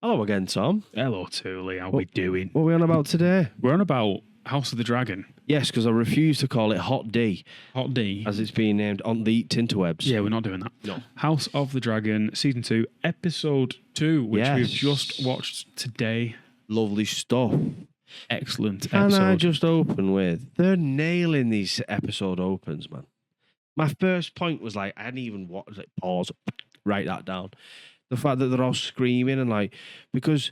Hello again, Tom. Hello, Tooley. How we doing? What are we on about today? We're on about House of the Dragon. Yes, because I refuse to call it Hot D, Hot D. as it's being named on the Tinterwebs. Yeah, we're not doing that. No. House of the Dragon, Season 2, Episode 2, which Yes. we've just watched today. Lovely stuff. Excellent And episode. I just open with, they're nailing these episode opens, man. My first point was like, I hadn't even watched it. Pause, write that down. The fact that they're all screaming and like, because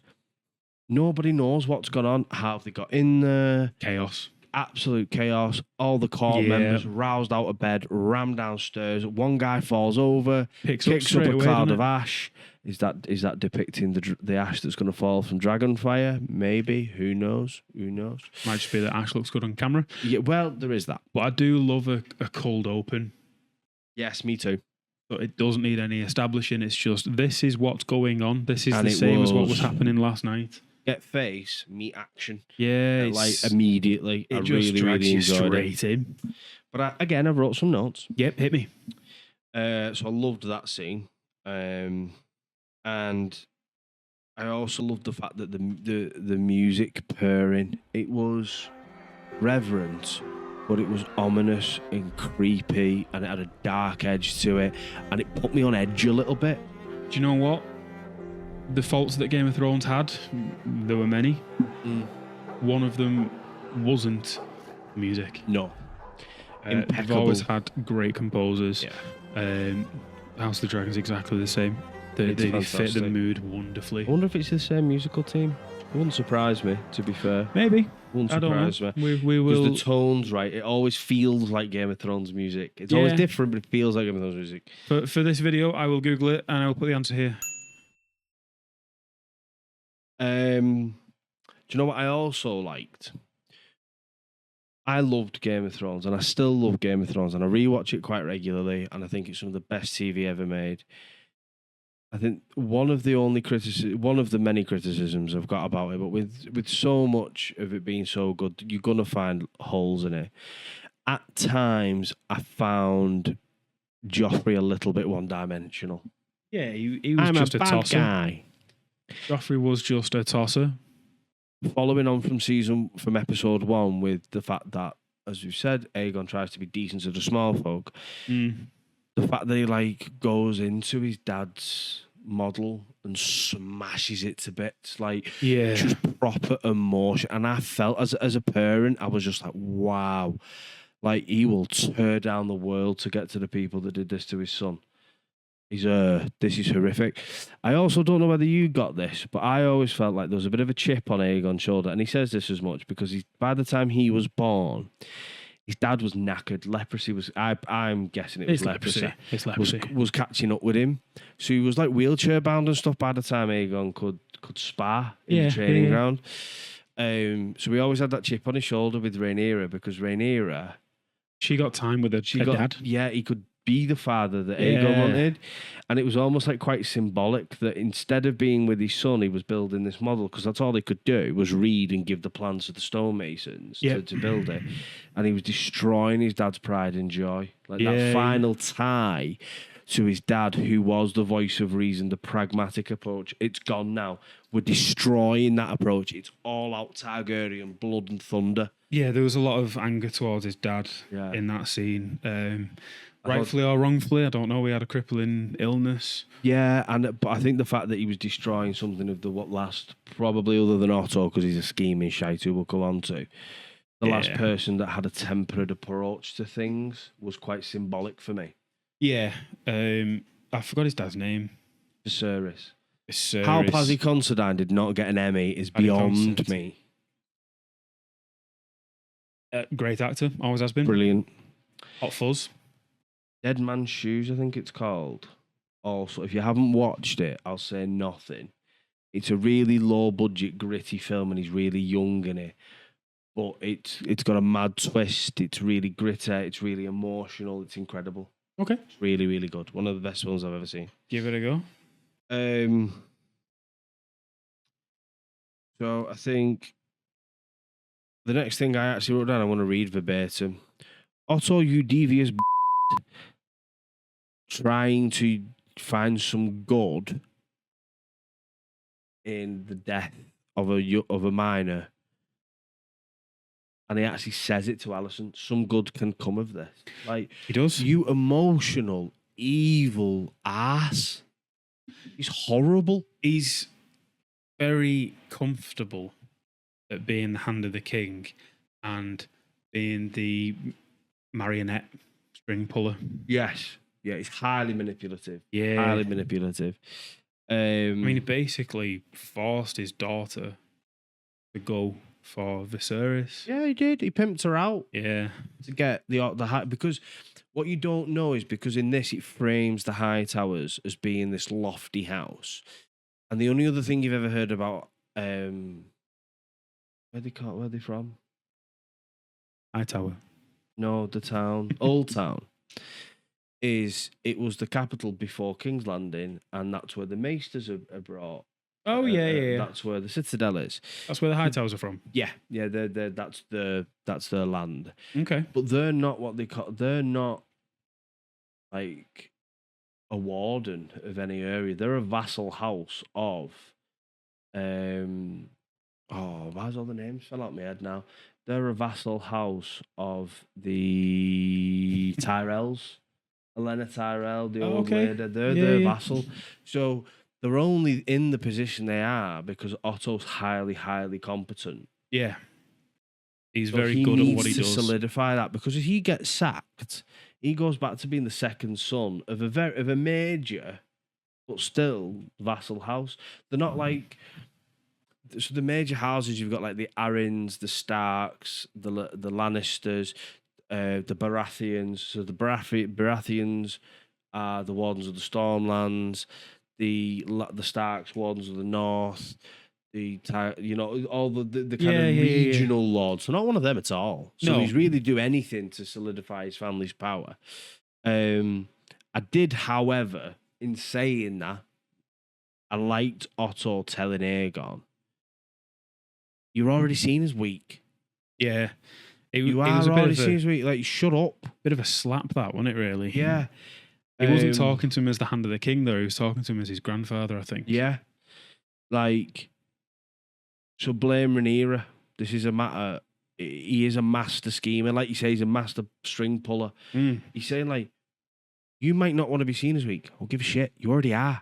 nobody knows what's gone on. How have they got in there? Chaos. Absolute chaos. All the court members roused out of bed, rammed downstairs. One guy falls over, Kicks kicks up up straight a away, cloud doesn't of ash. Is that depicting the ash that's going to fall from Dragonfire? Maybe. Who knows? Who knows? Might just be that Ash looks good on camera. Yeah. Well, there is that. But I do love a cold open. Yes, me too. But it doesn't need any establishing. It's just, this is what's going on. This is And the it same as what was- was happening last night. Get face, meet action. Yeah, Like immediately. it I just really, drags really you enjoyed it. straight in. But again, I wrote some notes. Yep, hit me. So I loved that scene, and I also loved the fact that the music purring. It was reverent, but it was ominous and creepy, and it had a dark edge to it, and it put me on edge a little bit. Do you know what? The faults that Game of Thrones had, there were many. One of them wasn't music. No, They've impeccable. always had great composers. Yeah. House of the Dragon's exactly the same. They It's fit the fantastic. mood wonderfully. I wonder if it's the same musical team. It wouldn't surprise me, to be fair. Maybe. Wouldn't I don't surprise know. me. We Because will. the tone's right. It always feels like Game of Thrones music. It's Yeah. always different, but it feels like Game of Thrones music. For this video, I will Google it and I will put the answer here. Do you know what I also liked? I loved Game of Thrones, and I still love Game of Thrones, and I rewatch it quite regularly, and I think it's some of the best TV ever made. I think one of the many criticisms I've got about it, but with so much of it being so good, you're gonna find holes in it. At times, I found Joffrey a little bit one-dimensional. Yeah, he was I'm just a a bad tosser. guy. Joffrey was just a tosser. Following on from episode 1 with the fact that, as we've said, Aegon tries to be decent to the small folk. The fact that he goes into his dad's model and smashes it to bits, Yeah. just proper emotion. And I felt as a parent, I was just like, wow, he will tear down the world to get to the people that did this to his son. This is horrific. I also don't know whether you got this, but I always felt like there was a bit of a chip on Aegon's shoulder, and he says this as much because by the time he was born, his dad was knackered. Leprosy was. I'm guessing it was leprosy. It's leprosy. Was catching up with him, so he was wheelchair bound and stuff. By the time Aegon could spar in the training ground, so we always had that chip on his shoulder with Rhaenyra because Rhaenyra, She got time with her dad. yeah, he could be the father that Aegon wanted, and it was almost quite symbolic that instead of being with his son, he was building this model because that's all he could do was read and give the plans to the stonemasons to build it, and he was destroying his dad's pride and joy, that final tie to his dad, who was the voice of reason, the pragmatic approach. It's gone now. We're destroying that approach. It's all out Targaryen blood and thunder. Yeah, there was a lot of anger towards his dad in that scene. Rightfully or wrongfully, I don't know. He had a crippling illness. Yeah, but I think the fact that he was destroying something of what last, probably other than Otto, because he's a scheming shite who we'll come on to, the last person that had a tempered approach to things was quite symbolic for me. Yeah, I forgot his dad's name. Viserys. Viserys. How Pazzy Considine did not get an Emmy is Paddy beyond Considine. me. Great actor, always has been. Brilliant. Hot Fuzz. Dead Man's Shoes, I think it's called. Also, if you haven't watched it, I'll say nothing. It's a really low budget, gritty film, and he's really young in it. But it's got a mad twist. It's really gritty. It's really emotional. It's incredible. Okay. It's really, really good. One of the best films I've ever seen. Give it a go. So I think the next thing I actually wrote down, I want to read verbatim. Otto, you devious trying to find some good in the death of a minor, and he actually says it to Alison. Some good can come of this. Like, He does. you emotional, evil ass. He's horrible. He's very comfortable at being the hand of the king and being the marionette string puller. Yes. Yeah, he's highly manipulative. Yeah. Highly manipulative. I mean, he basically forced his daughter to go for Viserys. Yeah, he did. He pimped her out Yeah. to get the high, because what you don't know is because in this it frames the High Towers as being this lofty house, and the only other thing you've ever heard about where they from? Hightower. No, the town, Old Town. Is it was the capital before King's Landing, and that's where the Maesters are brought. Oh, yeah. That's where the Citadel is. That's where the Hightowers are from. Yeah. That's their land. Okay. But they're not what they call. They're not like a warden of any area. They're a vassal house of. Why's all the names fell out of my head now? They're a vassal house of the Tyrells. Elena Tyrell, the old lady. They're their vassal. So they're only in the position they are because Otto's highly, highly competent. Yeah. He's very good at what he does. Solidify that, because if he gets sacked, he goes back to being the second son of a major, but still vassal house. They're not like. So the major houses, you've got like the Arryns, the Starks, the Lannisters, the Baratheons. So the Baratheons are the Wardens of the Stormlands. The Starks, Wardens of the North. All the kind of regional lords. So not one of them at all. So he's really do anything to solidify his family's power. I did, however, in saying that, I liked Otto telling Aegon, "You're already seen as weak." Yeah. You are already seen as weak. Like, shut up. Bit of a slap, that, wasn't it, really? Yeah. He wasn't talking to him as the hand of the king, though. He was talking to him as his grandfather, I think. Yeah. Like, so blame Rhaenyra. This is a matter. He is a master schemer. Like you say, he's a master string puller. He's saying, like, you might not want to be seen as weak. I'll give a shit. You already are.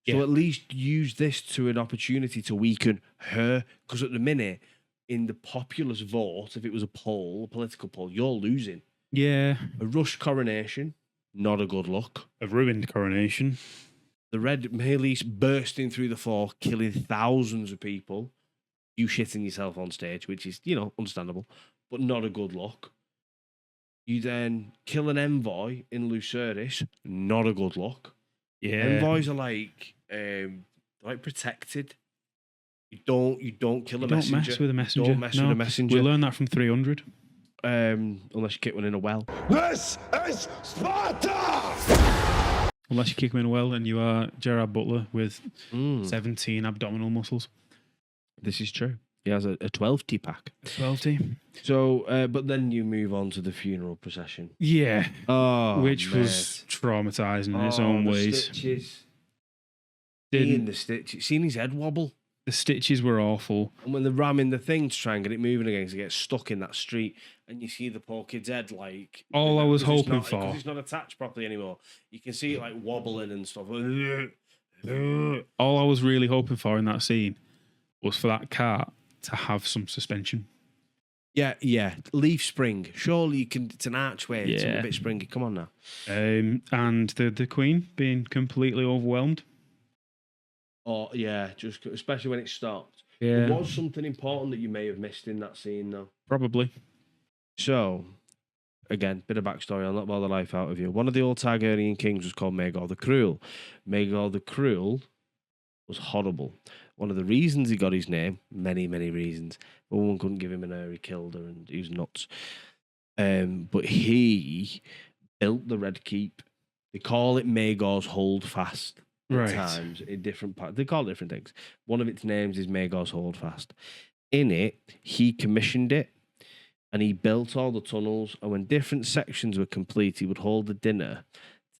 So at least use this to an opportunity to weaken her. Because at the minute, in the populace vote, if it was a political poll, you're losing. Yeah. A rushed coronation, not a good look. A ruined coronation. The Red Maelys bursting through the floor, killing thousands of people. You shitting yourself on stage, which is, understandable, but not a good look. You then kill an envoy in Lucerys, not a good look. Yeah. Envoys are like protected. You don't kill a messenger. Don't mess with a messenger. Don't mess with a messenger. We learned that from 300. Unless you kick one in a well. This is Sparta! Unless you kick him in a well and you are Gerard Butler with 17 abdominal muscles. This is true. He has a 12T pack. 12T. So, but then you move on to the funeral procession. Yeah. Oh, which was traumatizing in its own ways. Stitches. Seeing the stitches. Seeing his head wobble. The stitches were awful. And when they're ramming the thing to try and get it moving again, because it gets stuck in that street, and you see the poor kid's head, like... All I was hoping for... Because it's not attached properly anymore. You can see it, like, wobbling and stuff. All I was really hoping for in that scene was for that cart to have some suspension. Yeah. Leaf spring. Surely you can... It's an archway. It's a bit springy. Come on now. And the Queen being completely overwhelmed. Oh, yeah, just especially when it stopped. Yeah. There was something important that you may have missed in that scene, though. Probably. So, again, bit of backstory. I'll not bore the life out of you. One of the old Targaryen kings was called Maegor the Cruel. Maegor the Cruel was horrible. One of the reasons he got his name, many, many reasons, but one couldn't give him an heir, he killed her, and he was nuts. But he built the Red Keep. They call it Maegor's Holdfast. Right. Times in different parts. They call it different things. One of its names is Maegor's Holdfast. In it, he commissioned it and he built all the tunnels. And when different sections were complete, he would hold a dinner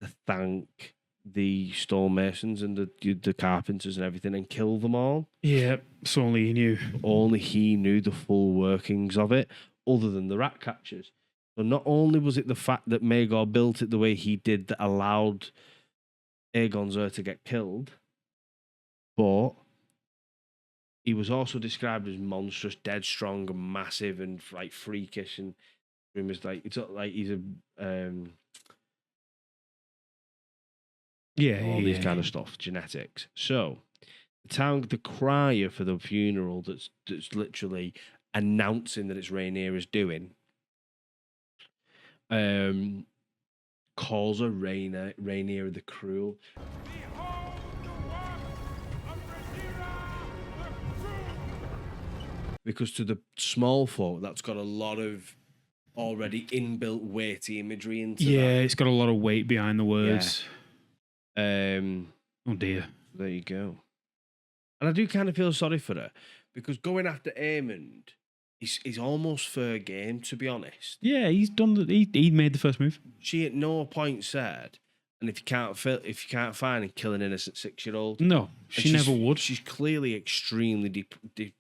to thank the stonemasons and the carpenters and everything and kill them all. Yeah, so only he knew. Only he knew the full workings of it, other than the rat catchers. So not only was it the fact that Maegor built it the way he did that allowed Aegon's heir to get killed, but he was also described as monstrous, dead strong, and massive, and like freakish, and rumors like it's not like he's a all these kind of stuff, genetics. So the crier for the funeral that's literally announcing that it's Rhaenyra's doing, calls her Rhaenyra the Cruel. Because to the small folk, that's got a lot of already inbuilt weighty imagery into that. Yeah, it's got a lot of weight behind the words. Oh dear. There you go. And I do kind of feel sorry for her because going after Aemond is almost fair game, to be honest. Yeah, he's done. He made the first move. She at no point said, and if you can't find him, kill an innocent 6-year-old. No, she never would. She's clearly extremely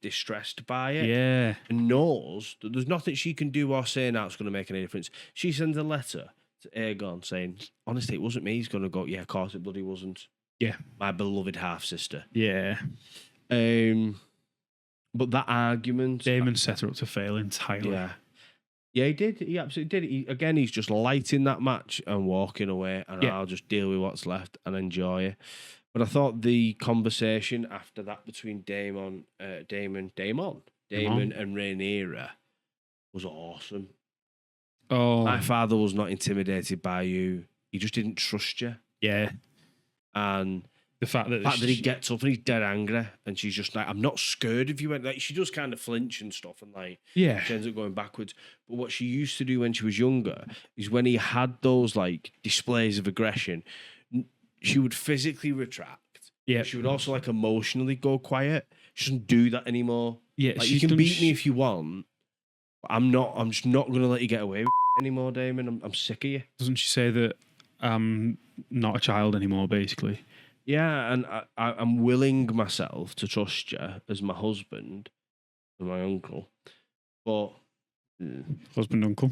distressed by it. Yeah, and knows that there's nothing she can do or say now that's going to make any difference. She sends a letter to Aegon saying, honestly, it wasn't me. He's going to go, yeah, of course it bloody wasn't. Yeah. My beloved half-sister. Yeah. But that argument... Daemon set her up to fail entirely. Yeah. Yeah, he did. He absolutely did. He's just lighting that match and walking away, and I'll just deal with what's left and enjoy it. But I thought the conversation after that between Daemon and Rhaenyra was awesome. Oh, my father was not intimidated by you. He just didn't trust you. Yeah. And the fact that he gets up and he's dead angry, and she's just like, I'm not scared of you. And like, she does kind of flinch and stuff, and like, she ends up going backwards. But what she used to do when she was younger is when he had those like displays of aggression, she would physically retract. Yeah. She would also like emotionally go quiet. She doesn't do that anymore. Yeah. Like, you can beat me if you want, but I'm just not going to let you get away with it anymore, Damon. I'm sick of you. Doesn't she say that I'm not a child anymore, basically? Yeah, and I'm willing myself to trust you as my husband and my uncle, but husband, uncle,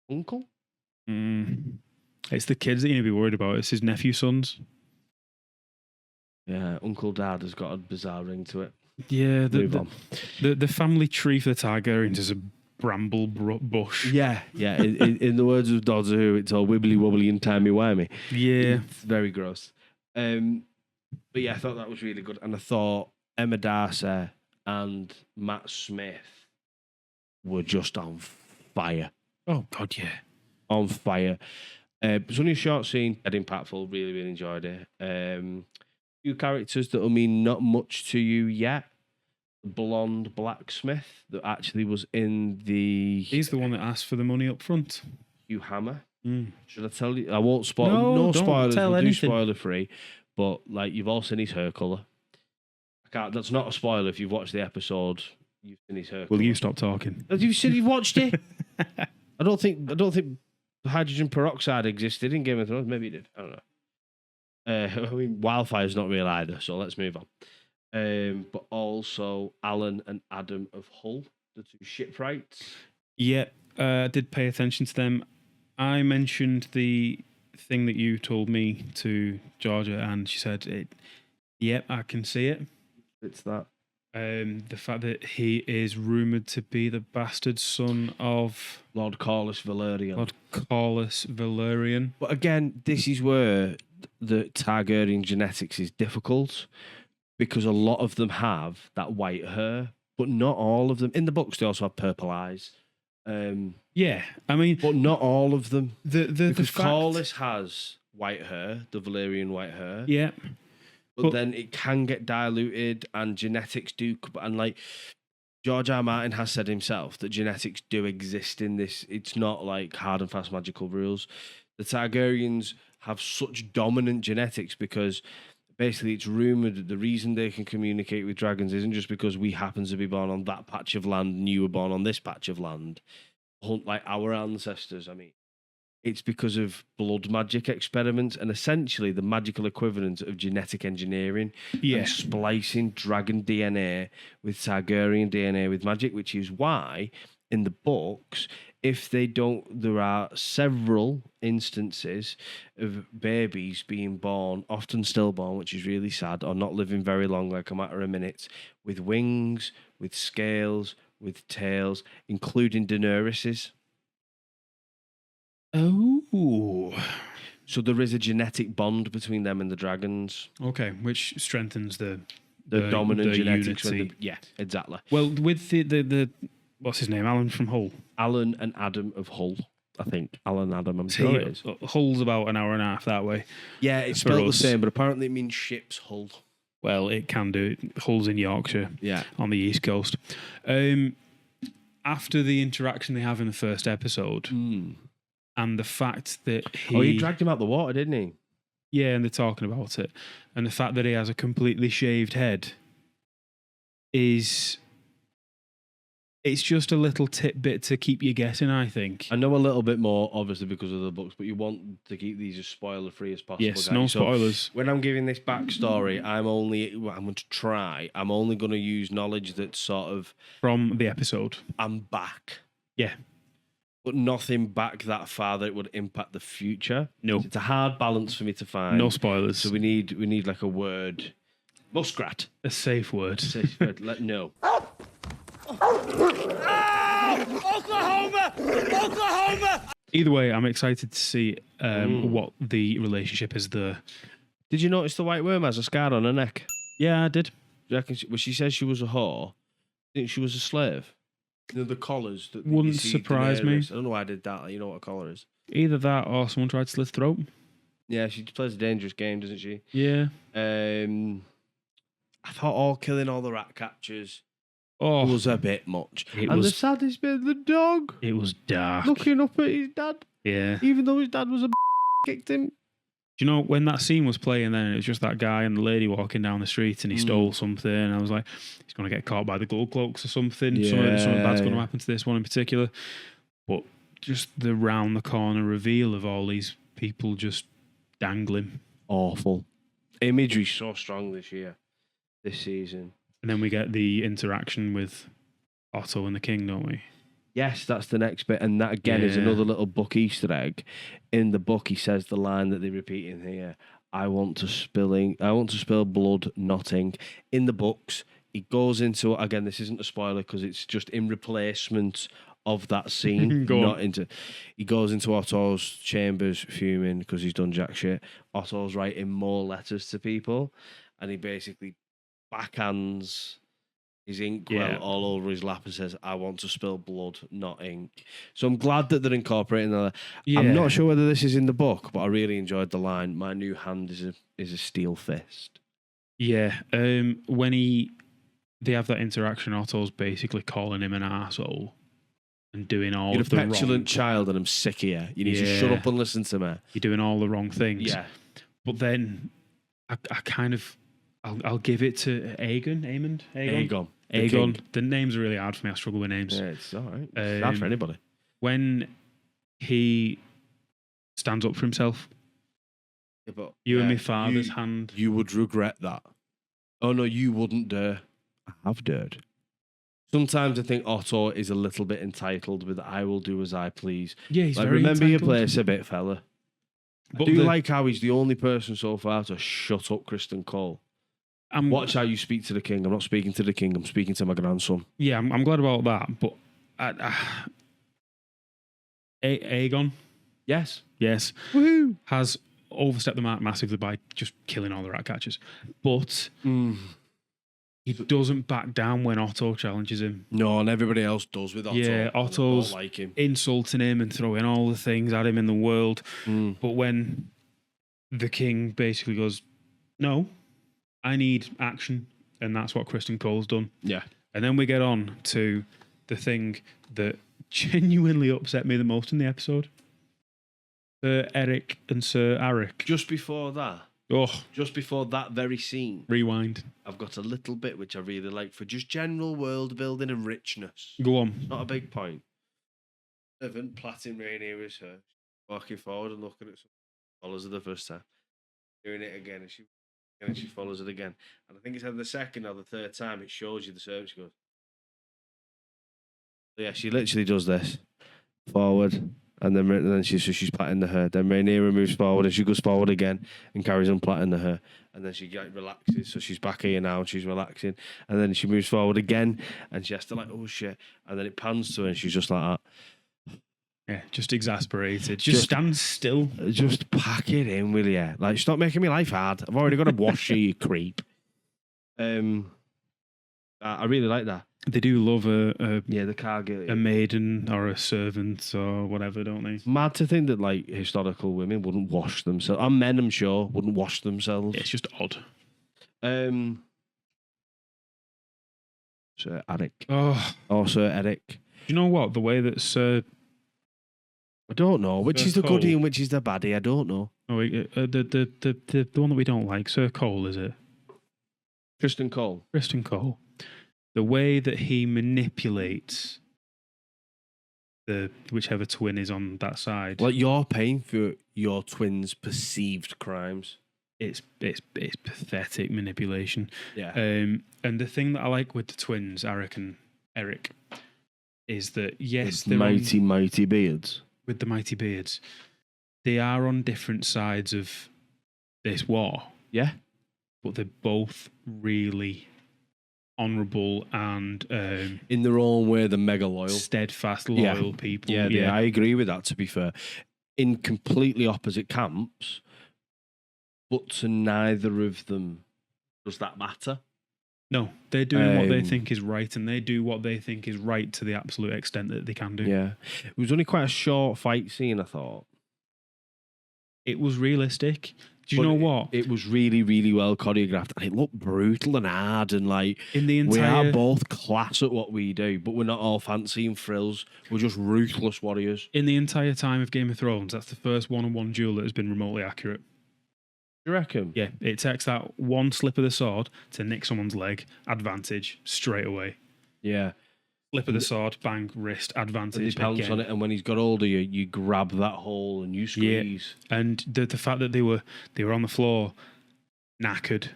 uncle. It's the kids that you need to be worried about. It's his nephew sons. Yeah, Uncle Dad has got a bizarre ring to it. Yeah, the family tree for the Targaryens is a bramble bush. Yeah. In the words of Doctor Who, it's all wibbly wobbly and timey wimey. Yeah, it's very gross. But yeah, I thought that was really good, and I thought Emma Darcy and Matt Smith were just on fire. Oh God, yeah, on fire. It's only a short scene, dead impactful. Really enjoyed it. Few characters that will mean not much to you yet. The blonde blacksmith that actually was in the. He's the one that asked for the money up front. Hugh Hammer. Should I tell you? I won't spoil. No don't spoilers. Tell we'll anything. do spoiler free. But like, you've all seen his hair colour. That's not a spoiler if you've watched the episode. You've seen his hair. Will you stop talking? Have you said you've watched it? I don't think hydrogen peroxide existed in Game of Thrones. Maybe it did. I don't know. I mean, Wildfire's not real either. So let's move on. But also Alan and Adam of Hull, the two shipwrights. Yeah, I did pay attention to them. I mentioned the thing that you told me to Georgia, and she said, "Yep, I can see it." It's that. The fact that he is rumoured to be the bastard son of Lord Corlys Velaryon. But again, this is where the Targaryen genetics is difficult, because a lot of them have that white hair, but not all of them. In the books, they also have purple eyes. Yeah, I mean, but not all of them. Because Corlys has white hair, the Valyrian white hair. Yeah, but then it can get diluted, and genetics do. And like George R. Martin has said himself, that genetics do exist in this. It's not like hard and fast magical rules. The Targaryens have such dominant genetics because basically it's rumoured that the reason they can communicate with dragons isn't just because we happen to be born on that patch of land and you were born on this patch of land. Hunt like our ancestors. I mean, it's because of blood magic experiments and essentially the magical equivalent of genetic engineering Yeah. and splicing dragon DNA with Targaryen DNA with magic, which is why in the books, if they don't, there are several instances of babies being born, often stillborn, which is really sad, or not living very long, like a matter of minutes, with wings, with scales, with tails, including Daenerys's. Oh. So there is a genetic bond between them and the dragons. Okay, which strengthens the Dominant genetics. unity. Yeah, exactly. Well, with the what's his name, Alan from Hull. Alan and Adam of Hull, I think. Alan Adam, I'm See, sure it is. Hull's about an hour and a half that way. Yeah, it's for spelled the us. same, but apparently it means ship's hull. Well, it can do. Hull's in Yorkshire. Yeah. On the East Coast. After the interaction they have in the first episode, and the fact that he dragged him out the water, didn't he? Yeah, and they're talking about it. And the fact that he has a completely shaved head it's just a little tidbit to keep you guessing, I think. I know a little bit more, obviously, because of the books, but you want to keep these as spoiler-free as possible. Yes, guys. no So spoilers. when I'm giving this backstory, I'm only going to use knowledge that's sort of... From the episode. I'm back. Yeah. But nothing back that far that it would impact the future. No. It's a hard balance for me to find. No spoilers. So we need like a word. Muskrat. A safe word. Safe word. Let no. Oklahoma! Oklahoma! Either way, I'm excited to see what the relationship is there. Did you notice the white worm has a scar on her neck? Yeah, I did. Do you reckon she says she was a whore? I think she was a slave. You know, the collars. That Wouldn't you see surprise me. Daenerys. I don't know why I did that. You know what a collar is? Either that or someone tried to slit her throat. Yeah, she plays a dangerous game, doesn't she? Yeah. I thought killing all the rat catchers was a bit much. It and was, the saddest bit, the dog. It was dark. Looking up at his dad. Yeah. Even though his dad was a kicked him. Do you know, when that scene was playing then, it was just that guy and the lady walking down the street and he stole something. And I was like, he's going to get caught by the gold cloaks or something. Yeah. Something bad's going to happen to this one in particular. But just the round the corner reveal of all these people just dangling. Awful. Imagery so strong this season. And then we get the interaction with Otto and the King, don't we? Yes, that's the next bit. And that, again, is another little book Easter egg. In the book, he says the line that they repeat in here, I want to spill blood, not ink. In the books, he goes into, again, this isn't a spoiler because it's just in replacement of that scene. He goes into Otto's chambers fuming because he's done jack shit. Otto's writing more letters to people, and he basically backhands his inkwell all over his lap and says, I want to spill blood, not ink. So I'm glad that they're incorporating that. Yeah. I'm not sure whether this is in the book, but I really enjoyed the line, my new hand is a steel fist. Yeah. When they have that interaction, Otto's basically calling him an arsehole and doing all You're of the wrong... You're a petulant child and I'm sick of you. You need to shut up and listen to me. You're doing all the wrong things. Yeah. But then I kind of... I'll give it to Aegon. The names are really hard for me. I struggle with names. Yeah, it's all right. It's hard for anybody. When he stands up for himself, but and my father's hand. You would regret that. Oh no, you wouldn't dare. I have dared. Sometimes I think Otto is a little bit entitled with I will do as I please. Yeah, he's very remember entitled. Your place a bit, fella. But I do like how he's the only person so far to shut up Kristen Cole. Watch how you speak to the king. I'm not speaking to the king. I'm speaking to my grandson. Yeah, I'm glad about that. But Aegon, yes, woohoo, has overstepped the mark massively by just killing all the rat catchers. But he doesn't back down when Otto challenges him. No, and everybody else does with Otto. Yeah, Otto's like him. Insulting him and throwing all the things at him in the world. But when the king basically goes, no, I need action, and that's what Kristen Cole's done. Yeah. And then we get on to the thing that genuinely upset me the most in the episode. Sir Eric and Sir Arik. Just before that very scene. Rewind. I've got a little bit which I really like for just general world building and richness. Go on. Not a big point. Evan Platin Rainier is her. walking forward and looking at some follows her the first time, doing it again, and she follows it again. And I think it's either the second or the third time it shows you the service. She goes, so yeah, she literally does this forward, and then she's plaiting the hair. Then Rhaenyra moves forward, and she goes forward again and carries on plaiting the hair. And then she like relaxes, so she's back here now and she's relaxing. And then she moves forward again, and she has to like, oh shit. And then it pans to her, and she's just like that. Yeah, just exasperated. Just stand still. Just pack it in, will you? Like, stop making me life hard. I've already got to wash you, you creep. I really like that. They do love the Cargill. a maiden or a servant or whatever, don't they? Mad to think that like historical women wouldn't wash themselves. And men, I'm sure, wouldn't wash themselves. Yeah, it's just odd. Sir Eric. Oh, Sir Eric. you know what? The way that Sir... I don't know. Which Sir is the Cole. goodie and which is the baddie? I don't know. Oh, the one that we don't like, Sir Cole, is it? Tristan Cole. Kristen Cole. The way that he manipulates the whichever twin is on that side. Like, you're paying for your twins' perceived crimes. It's pathetic manipulation. Yeah. And the thing that I like with the twins, Eric and Eric, is that yes, The they're mighty beards. with the mighty beards. They are on different sides of this war, Yeah. but they're both really honourable and In their own way, they're mega loyal. steadfast, Yeah. loyal people. Yeah, I agree with that, to be fair. In completely opposite camps, but to neither of them does that matter. No, they're doing what they Um, think is right, and they do what they think is right to the absolute extent that they can do. Yeah. It was only quite a short fight scene, I thought. It was realistic. Do you But know what? It was really, really well choreographed, and it looked brutal and hard, and like, In the we entire are both class at what we do, but we're not all fancy and frills. We're just ruthless warriors. in the entire time of Game of Thrones, that's the first one-on-one duel that has been remotely accurate. You reckon? Yeah, it takes that one slip of the sword to nick someone's leg, advantage straight away. Yeah. Slip of the sword, bang, wrist, And he advantage. pounce again. on it, and when he's got older, you grab that hole and you squeeze. And the fact that they were on the floor, knackered.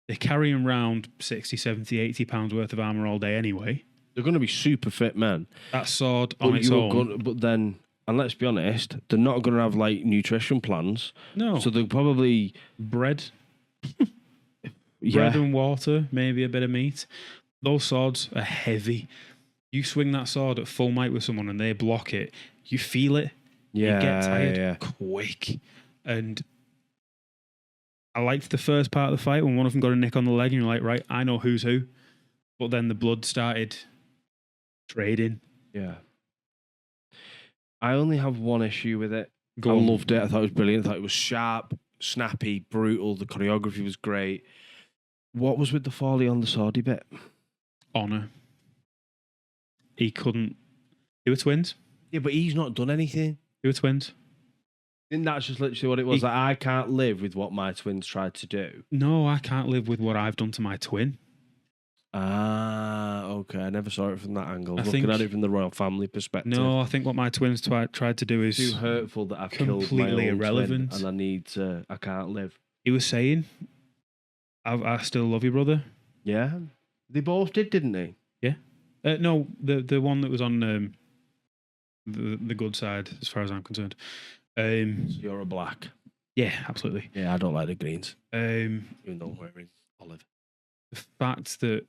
They're carrying around 60, 70, 80 pounds worth of armour all day anyway. They're going to be super fit men. That sword on But its own. but then, and let's be honest, they're not going to have like nutrition plans. No. So they'll probably bread. yeah. Bread and water, maybe a bit of meat. Those swords are heavy. You swing that sword at full might with someone and they block it, you feel it. Yeah, You get tired yeah. quick. And I liked the first part of the fight when one of them got a nick on the leg and you're like, right, I know who's who. But then the blood started trading. Yeah. I only have one issue with it. Go I on. loved it. I thought it was brilliant. I thought it was sharp, snappy, brutal. The choreography was great. What was with the Foley on the swordy bit? Honor. He couldn't. They were twins. Yeah, but he's not done anything. They were twins. Isn't that just literally what it was? Like, I can't live with what my twins tried to do. No, I can't live with what I've done to my twin. Ah, okay. I never saw it from that angle. I Looking think- at it from the royal family perspective. No, I think what my twins tried to do It's is too hurtful that I've killed my completely own irrelevant. twin and I can't live. he was saying, I still love you, brother. Yeah, they both did, didn't they? No, the one that was on the good side, as far as I'm concerned. You're a black. Yeah, absolutely. Yeah, I don't like the greens, The even though I'm wearing olive. fact that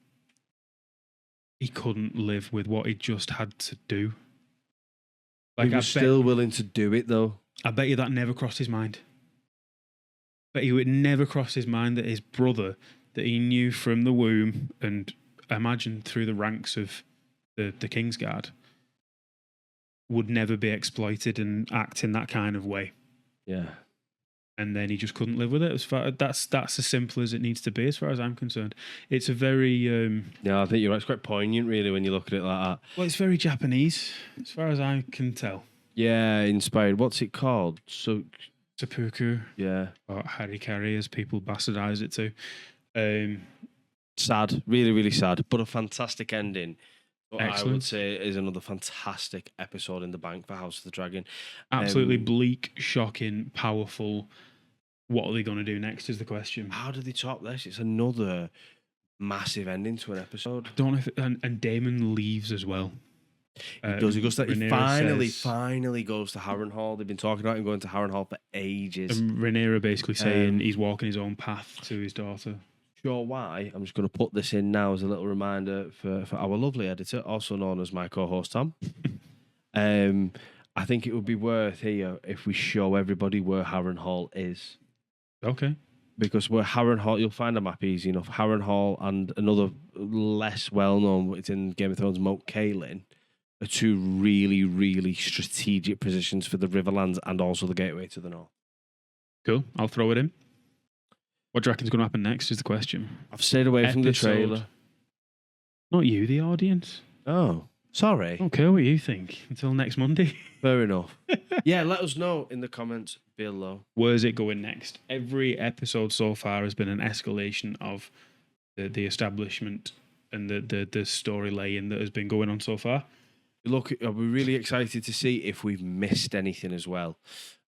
he couldn't live with what he just had to do. He was still willing to do it, though. I bet you that never crossed his mind. But he would never cross his mind that his brother, that he knew from the womb and imagine through the ranks of the Kingsguard, would never be exploited and act in that kind of way. Yeah. And then he just couldn't live with it. That's as simple as it needs to be, as far as I'm concerned. It's a very Yeah, I think you're right. It's quite poignant, really, when you look at it like that. well, it's very Japanese, as far as I can tell. Yeah, inspired. What's it called? So, Seppuku yeah. or harikari, as people bastardize it to. Sad. Really, really sad. But a fantastic ending What I would Excellent. say is another fantastic episode in the bank for House of the Dragon. Absolutely bleak, shocking, powerful. What are they going to do next is the question. How do they top this? It's another massive ending to an episode. Don't know if and Damon leaves as well. He does. He goes. He Rhaenyra finally goes to Harrenhal. They've been talking about him going to Harrenhal for ages. And Rhaenyra basically saying he's walking his own path to his daughter. Sure why? I'm just going to put this in now as a little reminder for our lovely editor, also known as my co-host Tom. I think it would be worth here if we show everybody where Harrenhal is. Okay. Because where Harrenhal, you'll find a map easy enough. Harrenhal and another less well-known, it's in Game of Thrones, Moat Cailin, are two really, really strategic positions for the Riverlands and also the gateway to the north. Cool. I'll throw it in. What do you reckon's going to happen next is the question. I've stayed away from the Episode. trailer. Not you, the audience. Oh, sorry. I don't care what you think until next Monday. Fair enough. Yeah, let us know in the comments below. Where's it going next? Every episode so far has been an escalation of the establishment and the story laying that has been going on so far. Look, I'll be really excited to see if we've missed anything as well.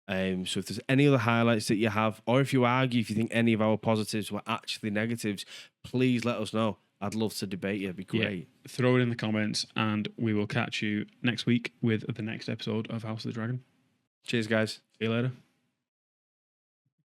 So if there's any other highlights that you have, or if you argue, if you think any of our positives were actually negatives, please let us know. I'd love to debate you. It'd be great. Yeah, throw it in the comments and we will catch you next week with the next episode of House of the Dragon. Cheers, guys. See you later.